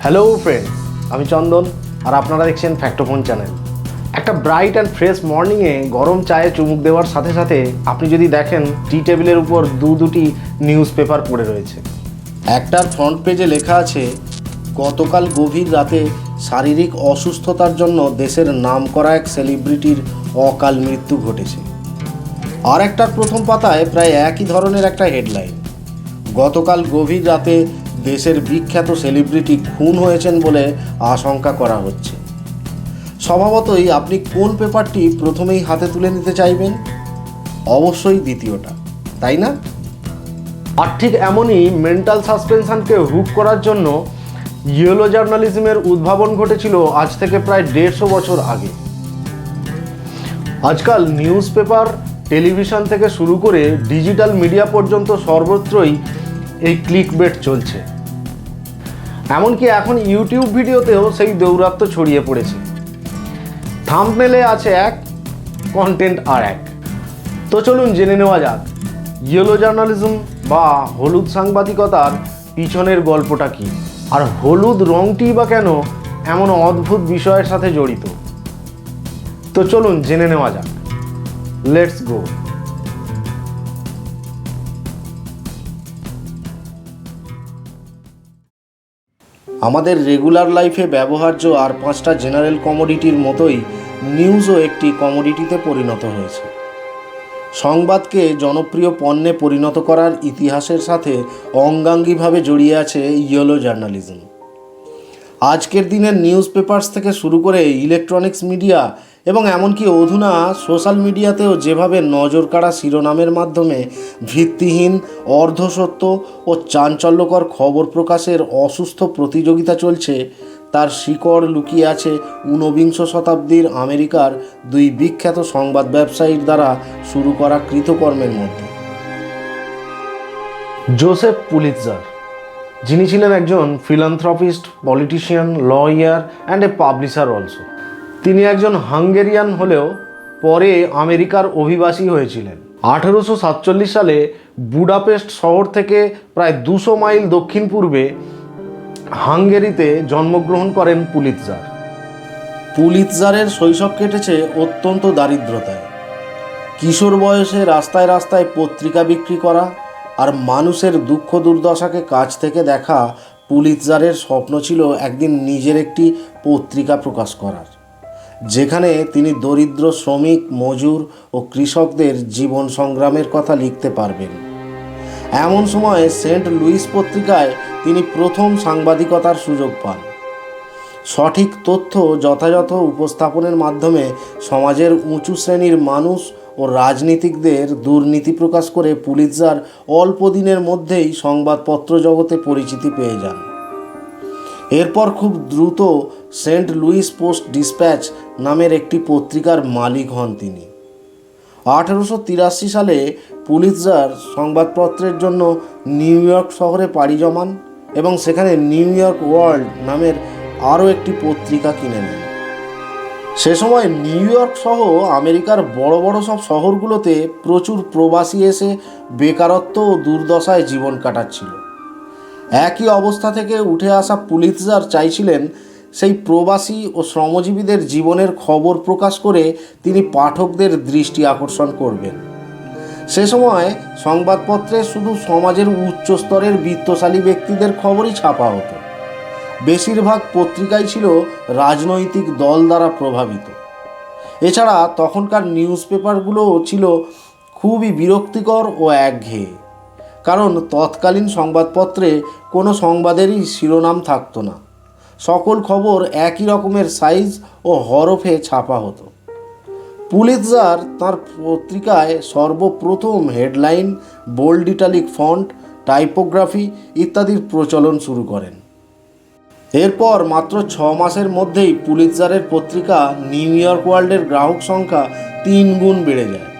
Hello friends, আমি চন্দন আর আপনারা দেখছেন ফ্যাক্টোফোন চ্যানেল। একটা ব্রাইট অ্যান্ড ফ্রেশ মর্নিংয়ে গরম চায়ে চুমুক দেওয়ার সাথে সাথে আপনি যদি দেখেন টি টেবিলের উপর দুটি নিউজ পেপার পড়ে রয়েছে। একটার ফ্রন্ট পেজে লেখা আছে, গতকাল গভীর রাতে শারীরিক অসুস্থতার জন্য দেশের নামকরা এক সেলিব্রিটির অকাল মৃত্যু ঘটেছে। আর একটার প্রথম পাতায় প্রায় একই ধরনের একটা হেডলাইন, গতকাল গভীর রাতে দেশের বিখ্যাত সেলিব্রিটি খুন হয়েছেন বলে আশঙ্কা করা হচ্ছে। স্বভাবতই আপনি কোন পেপারটি প্রথমেই হাতে তুলে নিতে চাইবেন? অবশ্যই দ্বিতীয়টা, তাই না? আর ঠিক এমনই মেন্টাল সাসপেনশনকে হুক করার জন্য ইয়েলো জার্নালিজমের উদ্ভাবন ঘটেছিল আজ থেকে প্রায় 150 বছর আগে। আজকাল নিউজ পেপার, টেলিভিশন থেকে শুরু করে ডিজিটাল মিডিয়া পর্যন্ত সর্বত্রই এই ক্লিকবেট চলছে। এমনকি এখন ইউটিউব ভিডিওতেও সেই দৌরাত্ম্য ছড়িয়ে পড়েছে। থাম্বনেলে আছে এক, কন্টেন্ট আর এক। তো চলুন জেনে নেওয়া যাক ইয়েলো জার্নালিজম বা হলুদ সাংবাদিকতার পিছনের গল্পটা কি, আর হলুদ রংটি বা কেন এমন অদ্ভুত বিষয়ের সাথে জড়িত। তো চলুন জেনে নেওয়া যাক। Let's go. আমাদের রেগুলার লাইফে ব্যবহার্য আর 5টা জেনারেল কমোডিটির মতোই নিউজও একটি কমোডিটিতে পরিণত হয়েছে। সংবাদকে জনপ্রিয় পণ্যে পরিণত করার ইতিহাসের সাথে অঙ্গাঙ্গিভাবে জড়িয়ে আছে ইয়েলো জার্নালিজম। আজকের দিনের নিউজ পেপারস থেকে শুরু করে ইলেকট্রনিক্স মিডিয়া এবং এমনকি অধুনা সোশ্যাল মিডিয়াতেও যেভাবে নজর কাড়া শিরোনামের মাধ্যমে ভিত্তিহীন, অর্ধসত্য ও চাঞ্চল্যকর খবর প্রকাশের অসুস্থ প্রতিযোগিতা চলছে, তার শিকড় লুকিয়ে আছে ঊনবিংশ শতাব্দীর আমেরিকার দুই বিখ্যাত সংবাদ ব্যবসায়ীর দ্বারা শুরু করা কৃতকর্মের মধ্যে। জোসেফ পুলিৎজার, যিনি ছিলেন একজন philanthropist, politician, law and a publisher also. তিনি একজন হাঙ্গেরিয়ান হলেও পরে আমেরিকার অভিবাসী হয়েছিলেন। 1847 সালে বুডাপেস্ট শহর থেকে প্রায় 200 মাইল দক্ষিণ পূর্বে হাঙ্গেরিতে জন্মগ্রহণ করেন পুলিৎজার। পুলিৎজারের শৈশব কেটেছে অত্যন্ত দারিদ্রতায়। কিশোর বয়সে রাস্তায় রাস্তায় পত্রিকা বিক্রি করা আর মানুষের দুঃখ দুর্দশাকে কাছ থেকে দেখা পুলিৎজারের স্বপ্ন ছিল একদিন নিজের একটি পত্রিকা প্রকাশ করার, যেখানে তিনি দরিদ্র শ্রমিক, মজুর ও কৃষকদের জীবন সংগ্রামের কথা লিখতে পারবেন। এমন সময় সেন্ট লুইস পত্রিকায় তিনি প্রথম সাংবাদিকতার সুযোগ পান। সঠিক তথ্য যথাযথ উপস্থাপনের মাধ্যমে সমাজের উঁচু শ্রেণীর মানুষ ও রাজনীতিকদের দুর্নীতি প্রকাশ করে পুলিৎজার অল্প দিনের মধ্যেই সংবাদপত্র জগতে পরিচিতি পেয়ে যান। এরপর খুব দ্রুত সেন্ট লুইস পোস্ট ডিসপ্যাচ নামের একটি পত্রিকার মালিক হন তিনি। 1883 সালে পুলিৎজার সংবাদপত্রের জন্য নিউ ইয়র্ক শহরে পাড়ি জমান এবং সেখানে নিউ ইয়র্ক ওয়ার্ল্ড নামের আরও একটি পত্রিকা কিনে নেন। সে সময় নিউ ইয়র্ক সহ আমেরিকার বড় বড় সব শহরগুলোতে প্রচুর প্রবাসী এসে বেকারত্ব ও দুর্দশায় জীবন কাটাচ্ছিল। একই অবস্থা থেকে উঠে আসা পুলিৎজার চাইছিলেন সেই প্রবাসী ও শ্রমজীবীদের জীবনের খবর প্রকাশ করে তিনি পাঠকদের দৃষ্টি আকর্ষণ করবেন। সে সময় সংবাদপত্রে শুধু সমাজের উচ্চ স্তরের বিত্তশালী ব্যক্তিদের খবরই ছাপা হতো। বেশিরভাগ পত্রিকাই ছিল রাজনৈতিক দল দ্বারা প্রভাবিত। এছাড়া তখনকার নিউজ পেপারগুলোও ছিল খুবই বিরক্তিকর ও একঘেয়ে, কারণ তৎকালীন সংবাদপত্রে কোনো সংবাদেরই শিরোনাম থাকতো না। সকল খবর একই রকমের সাইজ ও হরফে ছাপা হতো। পুলিৎজার তাঁর পত্রিকায় সর্বপ্রথম headline, bold italic font, typography ইত্যাদির প্রচলন শুরু করেন। এরপর মাত্র 6 মাসের মধ্যেই পুলিৎজারের পত্রিকা নিউ ইয়র্ক ওয়ার্ল্ডের গ্রাহক সংখ্যা 3 গুণ বেড়ে যায়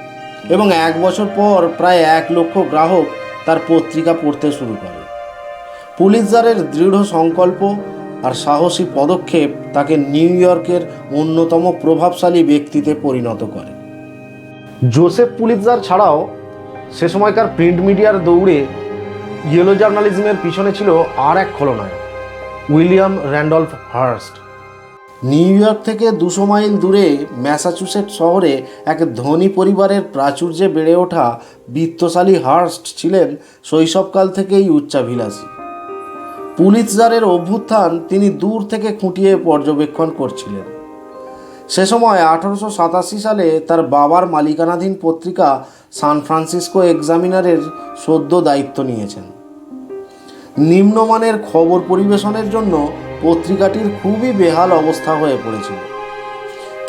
এবং 1 বছর পর প্রায় 1 লক্ষ গ্রাহক তার পত্রিকা পড়তে শুরু করে। পুলিৎজারের দৃঢ় সংকল্প আর সাহসী পদক্ষেপ তাকে নিউ ইয়র্কের অন্যতম প্রভাবশালী ব্যক্তিতে পরিণত করে। জোসেফ পুলিৎজার ছাড়াও সে সময়কার প্রিন্ট মিডিয়ার দৌড়ে ইয়েলো জার্নালিজমের পিছনে ছিল আর এক খলনায়ক, William Randolph Hearst. New York থেকে 200 মাইল দূরে ম্যাসাচুসেটস শহরে এক ধনী পরিবারের প্রাচুর্যে বেড়ে ওঠা বিত্তশালী হার্স্ট ছিলেন শৈশবকাল থেকেই উচ্চাভিলাষী। পুলিৎজারের অভ্যুত্থান তিনি দূর থেকে খুঁটিয়ে পর্যবেক্ষণ করছিলেন। সে সময় 1887 সালে তার বাবার মালিকানাধীন পত্রিকা সান ফ্রান্সিসকো এক্সামিনারের সদ্য দায়িত্ব নিয়েছেন। নিম্নমানের খবর পরিবেশনের জন্য পত্রিকাটির খুবই বেহাল অবস্থা হয়ে পড়েছিল।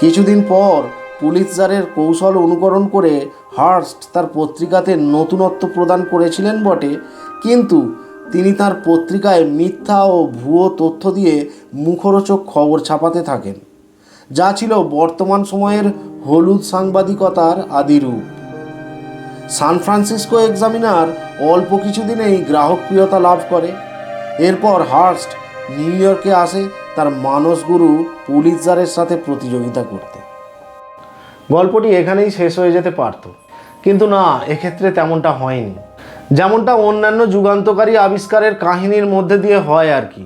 কিছুদিন পর পুলিৎজারের কৌশল অনুকরণ করে হার্স্ট তার পত্রিকাতে নতুনত্ব প্রদান করেছিলেন বটে, কিন্তু তিনি তার পত্রিকায় মিথ্যা ও ভুয়ো তথ্য দিয়ে মুখরোচক খবর ছাপাতে থাকেন, যা ছিল বর্তমান সময়ের হলুদ সাংবাদিকতার আদিরূপ। সান ফ্রান্সিসকো এক্সামিনার অল্প কিছুদিনেই গ্রাহকপ্রিয়তা লাভ করে। এরপর হার্স্ট নিউ ইয়র্কে আসে তার মানসগুরু পুলিৎজারের সাথে প্রতিযোগিতা করতে। গল্পটি এখানেই শেষ হয়ে যেতে পারত, কিন্তু না, এক্ষেত্রে তেমনটা হয়নি। যেমনটা অন্যান্য যুগান্তকারী আবিষ্কারের কাহিনীর মধ্যে দিয়ে হয় আর কি,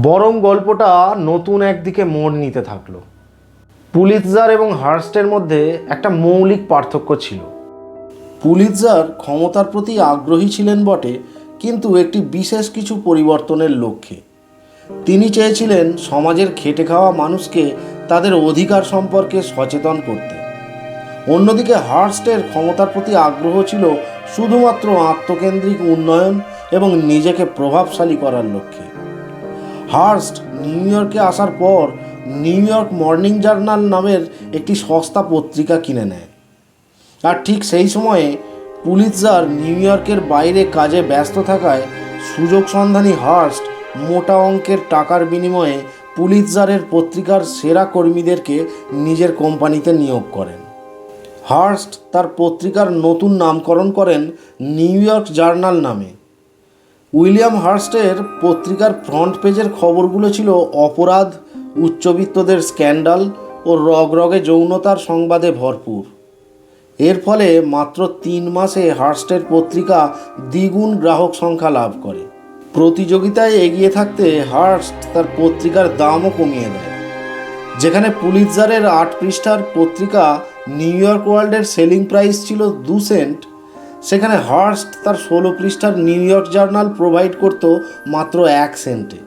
বরং গল্পটা নতুন একদিকে মোড় নিতে থাকলো। পুলিৎজার এবং হার্স্টের মধ্যে একটা মৌলিক পার্থক্য ছিল। পুলিৎজার ক্ষমতার প্রতি আগ্রহী ছিলেন বটে, কিন্তু একটি বিশেষ কিছু পরিবর্তনের লক্ষ্যে। তিনি চেয়েছিলেন সমাজের খেটে খাওয়া মানুষকে তাদের অধিকার সম্পর্কে সচেতন করতে। অন্যদিকে হার্স্টের ক্ষমতার প্রতি আগ্রহ ছিল শুধুমাত্র আত্মকেন্দ্রিক উন্নয়ন এবং নিজেকে প্রভাবশালী করার লক্ষ্যে। হার্স্ট নিউ ইয়র্কে আসার পর নিউ ইয়র্ক মর্নিং জার্নাল নামের একটি সস্তা পত্রিকা কিনে নেয়। আর ঠিক সেই সময়ে পুলিৎজার নিউ ইয়র্কের বাইরে কাজে ব্যস্ত থাকায় সুযোগ সন্ধানী হার্স্ট মোটা অঙ্কের টাকার বিনিময়ে পুলিৎজারের পত্রিকার সেরা কর্মীদেরকে নিজের কোম্পানিতে নিয়োগ করেন। হার্স্ট তার পত্রিকার নতুন নামকরণ করেন নিউ ইয়র্ক জার্নাল নামে। উইলিয়াম হার্স্টের পত্রিকার ফ্রন্ট পেজের খবরগুলো ছিল অপরাধ, উচ্চবিত্তদের স্ক্যান্ডাল ও রগরগে যৌনতার সংবাদে ভরপুর। এর ফলে মাত্র 3 মাসে হার্স্টের পত্রিকা দ্বিগুণ গ্রাহক সংখ্যা লাভ করে। প্রতিযোগিতায় এগিয়ে থাকতে হার্স্ট তার পত্রিকার দামও কমিয়ে দেয়। যেখানে পুলিৎজারের 8 পৃষ্ঠার পত্রিকা নিউ ইয়র্ক ওয়ার্ল্ডের সেলিং প্রাইস ছিল 2 সেন্ট, সেখানে হার্স্ট তার 16 পৃষ্ঠার নিউ ইয়র্ক জার্নাল প্রোভাইড করত মাত্র 1 সেন্টে।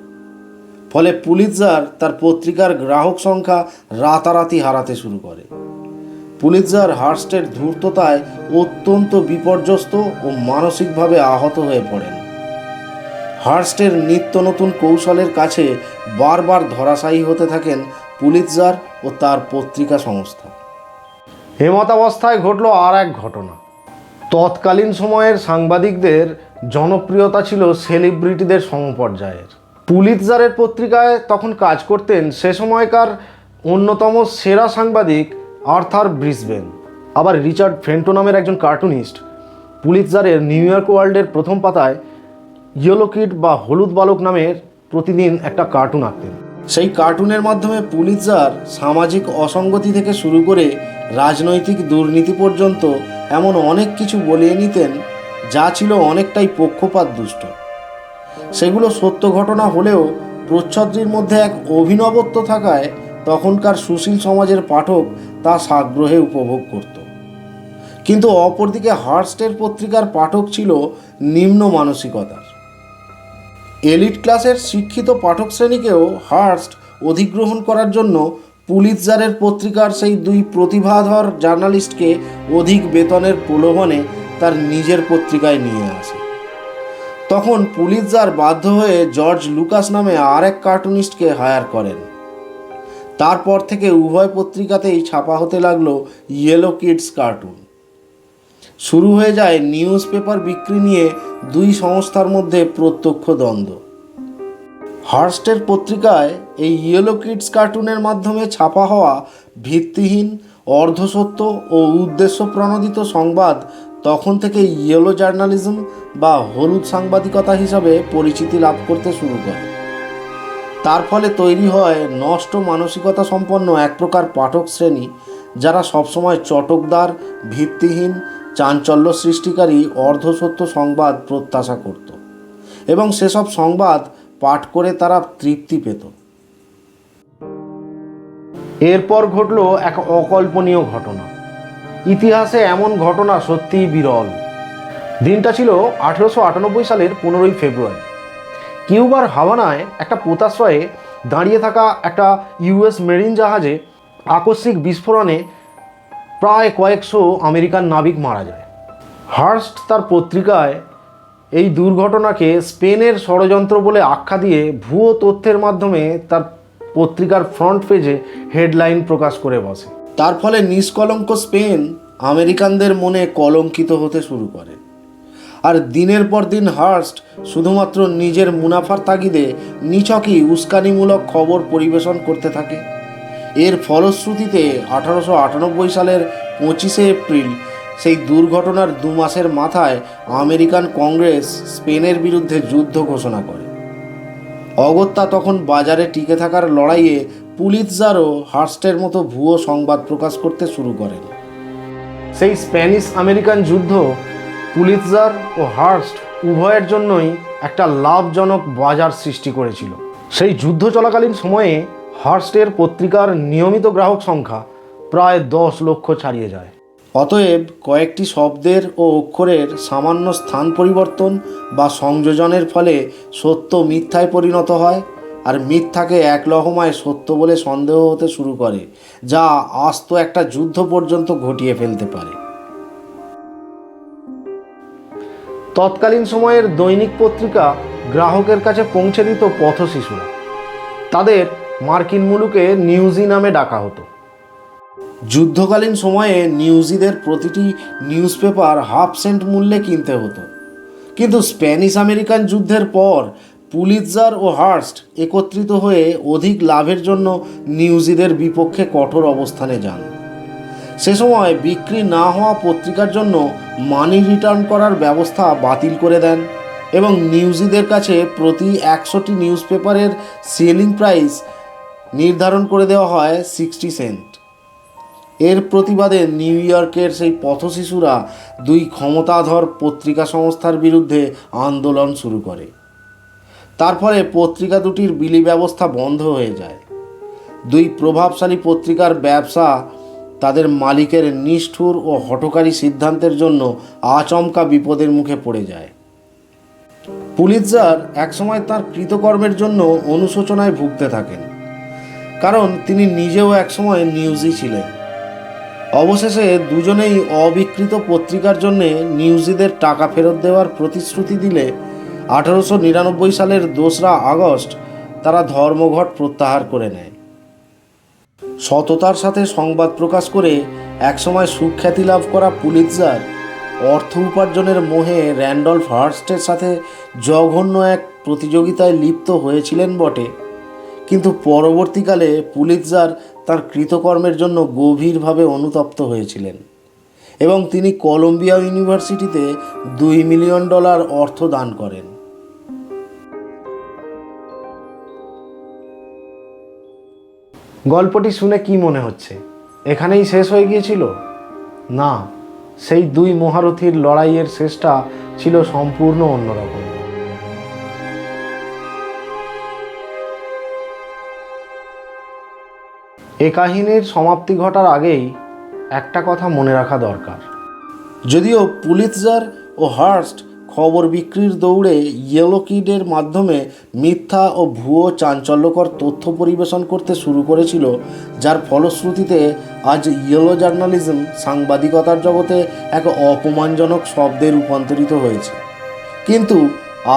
ফলে পুলিৎজার তার পত্রিকার গ্রাহক সংখ্যা রাতারাতি হারাতে শুরু করে। পুলিৎজার হার্স্টের ধূর্ততায় অত্যন্ত বিপর্যস্ত ও মানসিকভাবে আহত হয়ে পড়েন। হার্স্টের নিত্য নতুন কৌশলের কাছে বারবার ধরাশায়ী হতে থাকেন পুলিৎজার ও তার পত্রিকা সংস্থা। হেমতাবস্থায় ঘটল আর এক ঘটনা। তৎকালীন সময়ের সাংবাদিকদের জনপ্রিয়তা ছিল সেলিব্রিটিদের সমপর্যায়ের। পুলিৎজারের পত্রিকায় তখন কাজ করতেন সে সময়কার অন্যতম সেরা সাংবাদিক আর্থার ব্রিসবেন। আবার রিচার্ড ফেন্টো নামের একজন কার্টুনিস্ট পুলিৎজারের নিউ ইয়র্ক ওয়ার্ল্ডের প্রথম পাতায় ইয়েলো কিড বা হলুদ বালক নামের প্রতিদিন একটা কার্টুন আঁকতেন। সেই কার্টুনের মাধ্যমে পুলিৎজার সামাজিক অসঙ্গতি থেকে শুরু করে রাজনৈতিক দুর্নীতি পর্যন্ত এমন অনেক কিছু বলিয়ে নিতেন যা ছিল অনেকটাই পক্ষপাত দুষ্ট। সেগুলো সত্য ঘটনা হলেও প্রচ্ছদটির মধ্যে এক অভিনবত্ব থাকায় তখনকার সুশীল সমাজের পাঠক তা সাগ্রহে উপভোগ করত। কিন্তু অপরদিকে হার্স্টের পত্রিকার পাঠক ছিল নিম্ন মানসিকতার। এলিট ক্লাসের শিক্ষিত পাঠক শ্রেণীকেও হার্স্ট অধিগ্রহণ করার জন্য পুলিৎজারের পত্রিকার সেই 2 প্রতিভাধর জার্নালিস্টকে অধিক বেতনের প্রলোভনে তার নিজের পত্রিকায় নিয়ে আসে। তখন পুলিৎজার বাধ্য হয়ে জর্জ লুকাস নামে আর এক কার্টুনিস্টকে হায়ার করেন। তারপর থেকে উভয় পত্রিকাতেই ছাপা হতে লাগলো ইয়েলো কিডস কার্টুন। শুরু হয়ে যায় নিউজ পেপার বিক্রি নিয়ে 2 সংস্থার মধ্যে প্রত্যক্ষ দ্বন্দ্ব। হার্স্টের পত্রিকায় এই ইয়েলো কিডস কার্টুনের মাধ্যমে ছাপা হওয়া ভিত্তিহীন, অর্ধসত্য ও উদ্দেশ্য প্রণোদিত সংবাদ তখন থেকে ইয়েলো জার্নালিজম বা হলুদ সাংবাদিকতা হিসাবে পরিচিতি লাভ করতে শুরু করে। তার ফলে তৈরি হয় নষ্ট মানসিকতা সম্পন্ন এক প্রকার পাঠক শ্রেণী, যারা সবসময় চটকদার, ভিত্তিহীন, চাঞ্চল্য সৃষ্টিকারী অর্ধসত্য সংবাদ প্রত্যাশা করত এবং সেসব সংবাদ পাঠ করে তারা তৃপ্তি পেত। এরপর ঘটল এক অকল্পনীয় ঘটনা। ইতিহাসে এমন ঘটনা সত্যিই বিরল। দিনটা ছিল 1898 সালের 15ই ফেব্রুয়ারি। কিউবার হাভানায় একটা পোতাশ্রয়ে দাঁড়িয়ে থাকা একটা ইউএস মেরিন জাহাজে আকস্মিক বিস্ফোরণে প্রায় কয়েকশো আমেরিকান নাবিক মারা যায়। হার্স্ট তার পত্রিকায় এই দুর্ঘটনাকে স্পেনের ষড়যন্ত্র বলে আখ্যা দিয়ে ভুয়ো তথ্যের মাধ্যমে তার পত্রিকার ফ্রন্ট পেজে হেডলাইন প্রকাশ করে বসে। তার ফলে নিষ্কলঙ্ক স্পেন আমেরিকানদের মনে কলঙ্কিত হতে শুরু করে। আর দিনের পর দিন হার্স্ট শুধুমাত্র নিজের মুনাফার তাগিদে নিছকই উস্কানিমূলক খবর পরিবেশন করতে থাকে। এর ফলশ্রুতিতে 1898 সালের 25শে এপ্রিল সেই দুর্ঘটনার 2 মাসের মাথায় আমেরিকান কংগ্রেস স্পেনের বিরুদ্ধে যুদ্ধ ঘোষণা করে। অগত্যা তখন বাজারে টিকে থাকার লড়াইয়ে পুলিৎজারও হার্স্টের মতো ভুয়ো সংবাদ প্রকাশ করতে শুরু করেন। সেই স্প্যানিশ আমেরিকান যুদ্ধ পুলিৎজার ও হার্স্ট উভয়ের জন্যই একটা লাভজনক বাজার সৃষ্টি করেছিল। সেই যুদ্ধ চলাকালীন সময়ে হার্স্টের পত্রিকার নিয়মিত গ্রাহক সংখ্যা প্রায় 10 লক্ষ ছাড়িয়ে যায়। অতএব কয়েকটি শব্দের ও অক্ষরের সামান্য স্থান পরিবর্তন বা সংযোজনের ফলে সত্য মিথ্যায় পরিণত হয়, আর মিথ্যাকে এক লহমায় সত্য বলে সন্দেহ হতে শুরু করে, যা আস্ত একটা যুদ্ধ পর্যন্ত ঘটিয়ে ফেলতে পারে। তৎকালীন সময়ের দৈনিক পত্রিকা গ্রাহকের কাছে পৌঁছে দিত পথশিশুরা। তাদের মার্কিন মুলুকে নিউজি নামে ডাকা হতো। যুদ্ধকালীন সময়ে নিউজিদের প্রতিটি নিউজ পেপার ½ সেন্ট মূল্যে কিনতে হতো। কিন্তু স্প্যানিশ আমেরিকান যুদ্ধের পর পুলিৎজার ও হার্স্ট একত্রিত হয়ে অধিক লাভের জন্য নিউজিদের বিপক্ষে কঠোর অবস্থানে যান। সে সময় বিক্রি না হওয়া পত্রিকার জন্য মানি রিটার্ন করার ব্যবস্থা বাতিল করে দেন এবং নিউজিদের কাছে প্রতি 100টি নিউজ পেপারের সেলিং প্রাইস নির্ধারণ করে দেওয়া হয় 60 সেন্ট। এর প্রতিবাদে নিউ ইয়র্কের সেই পথশিশুরা 2 ক্ষমতাধর পত্রিকা সংস্থার বিরুদ্ধে আন্দোলন শুরু করে। তার ফলে পত্রিকা দুটির বিলি ব্যবস্থা বন্ধ হয়ে যায়। 2 প্রভাবশালী পত্রিকার ব্যবসা তাদের মালিকের নিষ্ঠুর ও হঠকারী সিদ্ধান্তের জন্য আচমকা বিপদের মুখে পড়ে যায়। পুলিৎজার একসময় তার কৃতকর্মের জন্য অনুশোচনায় ভুগতে থাকেন, কারণ তিনি নিজেও একসময় নিউজি ছিলেন। অবশেষে দুজনেই অবিকৃত পত্রিকার জন্য নিউজিদের টাকা ফেরত দেওয়ার প্রতিশ্রুতি দিলে 1899 সালের 2রা আগস্ট তারা ধর্মঘট প্রত্যাহার করে নেয়। সততার সাথে সংবাদ প্রকাশ করে একসময় সুখ্যাতি লাভ করা পুলিৎজার অর্থ উপার্জনের মোহে র্যান্ডলফ হার্স্টের সাথে জঘন্য এক প্রতিযোগিতায় লিপ্ত হয়েছিলেন বটে, কিন্তু পরবর্তীকালে পুলিৎজার তার কৃতকর্মের জন্য গভীরভাবে অনুতপ্ত হয়েছিলেন এবং তিনি কলম্বিয়া ইউনিভার্সিটিতে $2 মিলিয়ন অর্থ দান করেন। গল্পটি শুনে কি মনে হচ্ছে এখানেই শেষ হয়ে গিয়েছিল? না, সেই 2 মহারথীর লড়াইয়ের শেষটা ছিল সম্পূর্ণ অন্যরকম। এ কাহিনীর সমাপ্তি ঘটার আগেই একটা কথা মনে রাখা দরকার। যদিও পুলিৎজার ও হার্স্ট খবর বিক্রির দৌড়ে ইয়েলো কিডের মাধ্যমে মিথ্যা ও ভুয়ো চাঞ্চল্যকর তথ্য পরিবেশন করতে শুরু করেছিল, যার ফলশ্রুতিতে আজ ইয়েলো জার্নালিজম সাংবাদিকতার জগতে এক অপমানজনক শব্দে রূপান্তরিত হয়েছে, কিন্তু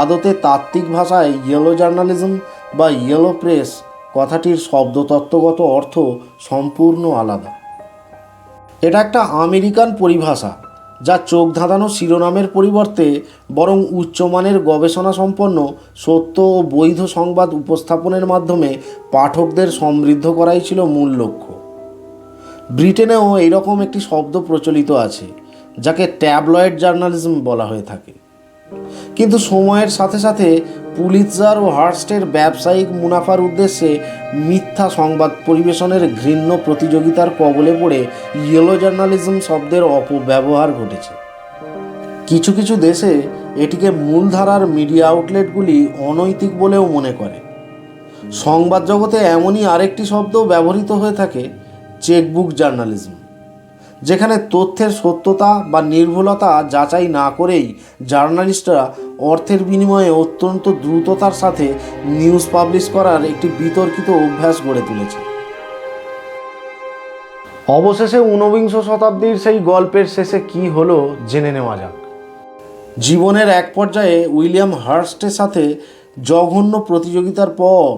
আদতে তাত্ত্বিক ভাষায় ইয়েলো জার্নালিজম বা ইয়েলো প্রেস কথাটির শব্দতত্ত্বগত অর্থ সম্পূর্ণ আলাদা। এটা একটা আমেরিকান পরিভাষা যা চোখ ধাঁধানো শিরোনামের পরিবর্তে বরং উচ্চমানের গবেষণা সম্পন্ন সত্য ও বৈধ সংবাদ উপস্থাপনের মাধ্যমে পাঠকদের সমৃদ্ধ করাই ছিল মূল লক্ষ্য। ব্রিটেনেও এইরকম একটি শব্দ প্রচলিত আছে যাকে ট্যাবলয়েড জার্নালিজম বলা হয়ে থাকে, কিন্তু সময়ের সাথে সাথে পুলিৎজার ও হার্স্টের ব্যবসায়িক মুনাফার উদ্দেশ্যে মিথ্যা সংবাদ পরিবেশনের ঘৃণ্য প্রতিযোগিতার কবলে পড়ে ইয়েলো জার্নালিজম শব্দের অপব্যবহার ঘটেছে। কিছু কিছু দেশে এটিকে মূলধারার মিডিয়া আউটলেটগুলি অনৈতিক বলেও মনে করে। সংবাদ জগতে এমনই আরেকটি শব্দও ব্যবহৃত হয়ে থাকে, চেকবুক জার্নালিজম, যেখানে তথ্যের সত্যতা বা নির্ভুলতা যাচাই না করেই জার্নালিস্টরা অর্থের বিনিময়ে অত্যন্ত দ্রুততার সাথে নিউজ পাবলিশ করার একটি বিতর্কিত অভ্যাস গড়ে তুলেছে। অবশেষে ঊনবিংশ শতাব্দীর সেই গল্পের শেষে কি হলো জেনে নেওয়া যাক। জীবনের এক পর্যায়ে উইলিয়াম হার্স্টের সাথে জঘন্য প্রতিযোগিতার পর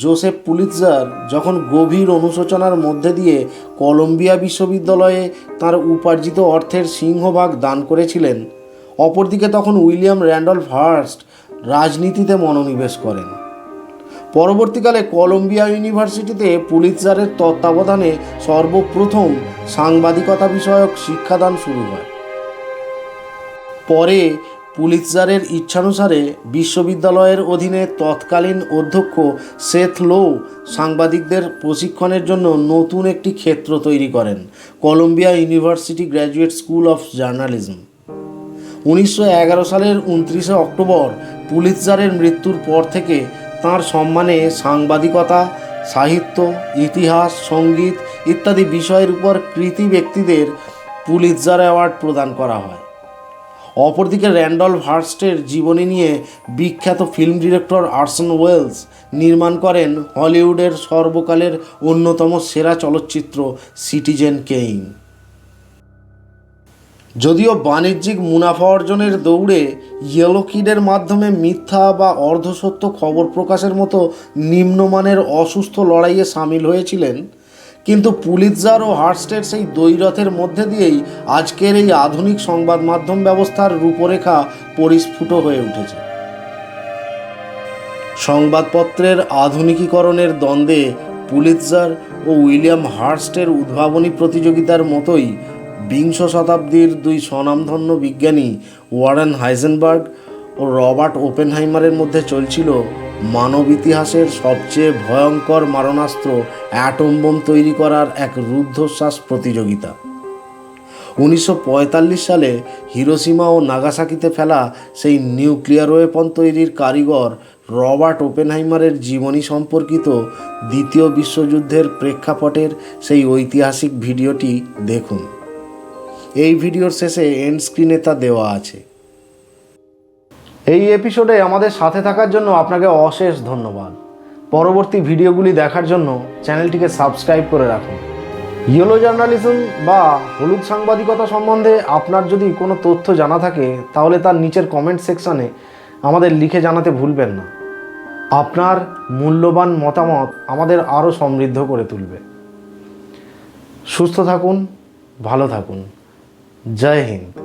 জোসেফ পুলিৎজার যখন গভীর অনুশোচনার মধ্যে দিয়ে কলম্বিয়া বিশ্ববিদ্যালয়ে তার উপার্জিত অর্থের সিংহভাগ দান করেছিলেন, অপরদিকে তখন উইলিয়াম র্যান্ডলফ হার্স্ট রাজনীতিতে মনোনিবেশ করেন। পরবর্তীকালে কলম্বিয়া ইউনিভার্সিটিতে পুলিৎজারের তত্ত্বাবধানে সর্বপ্রথম সাংবাদিকতা বিষয়ক শিক্ষাদান শুরু হয়। পরে পুলিৎজারের ইচ্ছানুসারে বিশ্ববিদ্যালয়ের অধীনে তৎকালীন অধ্যক্ষ সেথ লো সাংবাদিকদের প্রশিক্ষণের জন্য নতুন একটি ক্ষেত্র তৈরি করেন, Columbia University Graduate School of Journalism. 1911 সালের 29 অক্টোবর পুলিৎজারের মৃত্যুর পর থেকে তাঁর সম্মানে সাংবাদিকতা, সাহিত্য, ইতিহাস, সঙ্গীত ইত্যাদি বিষয়ের উপর কৃতি ব্যক্তিদের পুলিৎজার অ্যাওয়ার্ড প্রদান করা হয়। অপরদিকে র্যান্ডলফ হার্স্টের জীবনী নিয়ে বিখ্যাত ফিল্ম ডিরেক্টর অরসন ওয়েলস নির্মাণ করেন হলিউডের সর্বকালের অন্যতম সেরা চলচ্চিত্র সিটিজেন কেইন। যদিও বাণিজ্যিক মুনাফা অর্জনের দৌড়ে ইয়েলো কিডের মাধ্যমে মিথ্যা বা অর্ধসত্য খবর প্রকাশের মতো নিম্নমানের অসুস্থ লড়াইয়ে সামিল হয়েছিলেন, কিন্তু পুলিৎজার ও হার্স্টের সেই দ্বৈরথের মধ্যে দিয়েই আজকের এই আধুনিক সংবাদ মাধ্যম ব্যবস্থার রূপরেখা পরিস্ফুট হয়ে উঠেছে। সংবাদপত্রের আধুনিকীকরণের দ্বন্দ্বে পুলিৎজার ও উইলিয়াম হার্স্টের উদ্ভাবনী প্রতিযোগিতার মতোই বিংশ শতাব্দীর দুই স্বনামধন্য বিজ্ঞানী ওয়ারেন হাইজেনবার্গ ও রবার্ট ওপেনহাইমারের মধ্যে চলছিল মানব ইতিহাসের সবচেয়ে ভয়ঙ্কর মারণাস্ত্র অ্যাটম বোম তৈরি করার এক রুদ্ধশ্বাস প্রতিযোগিতা। 1945 সালে হিরোশিমা ও নাগাসাকিতে ফেলা সেই নিউক্লিয়ার ওয়েপন তৈরির কারিগর রবার্ট ওপেনহাইমারের জীবনী সম্পর্কিত দ্বিতীয় বিশ্বযুদ্ধের প্রেক্ষাপটের সেই ঐতিহাসিক ভিডিওটি দেখুন। এই ভিডিওর শেষে এন্ড স্ক্রিনে তা দেওয়া আছে। এই এপিসোডে আমাদের সাথে থাকার জন্য আপনাকে অশেষ ধন্যবাদ। পরবর্তী ভিডিওগুলি দেখার জন্য চ্যানেলটিকে সাবস্ক্রাইব করে রাখুন। ইয়েলো জার্নালিজম বা হলুদ সাংবাদিকতা সম্বন্ধে আপনার যদি কোনো তথ্য জানা থাকে তাহলে তার নিচের কমেন্ট সেকশানে আমাদের লিখে জানাতে ভুলবেন না। আপনার মূল্যবান মতামত আমাদের আরও সমৃদ্ধ করে তুলবে। সুস্থ থাকুন, ভালো থাকুন। জয় হিন্দ।